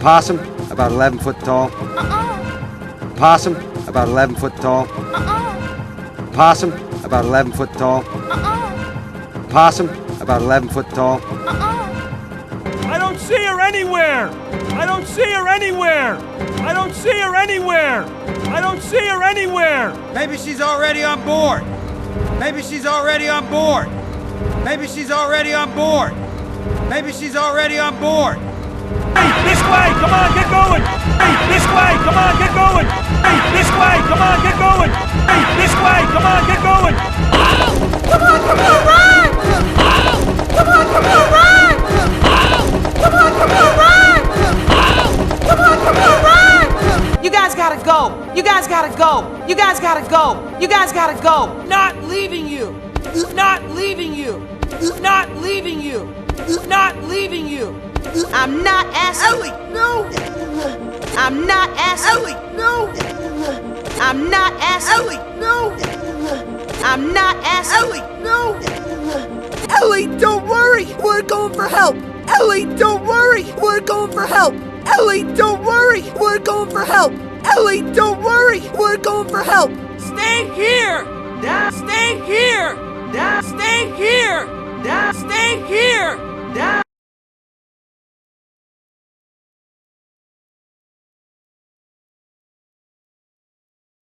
Possum, about 11 foot tall. Possum, about 11 foot tall. Possum, about 11 foot tall. Possum, about 11 foot tall. I don't see her anywhere! I don't see her anywhere! I don't see her anywhere! I don't see her anywhere! Maybe she's already on board. Maybe she's already on board. Maybe she's already on board. Maybe she's already on board. Hey, this way! Come on, get going! Hey, this way! Come on, get going! Hey, this way! Come on, get going! Hey, this way! Come on, get going! Come on, come on, run! Come on, come on, run! Come on, come on, run! Come on, come on, run! You guys gotta go! You guys gotta go! You guys gotta go! You guys gotta go! Not leaving you! Not leaving you! Not leaving you! Not leaving you! I'm not asking. Ellie, no! I'm not asking. Ellie, no! I'm not asking. Ellie, no! I'm not asking. Ellie, no! Ellie, don't worry! We're going for help! Ellie, don't worry! We're going for help! Ellie, don't worry! We're going for help! Ellie, don't worry! We're going for help! Stay here! Stay here! Stay here! Stay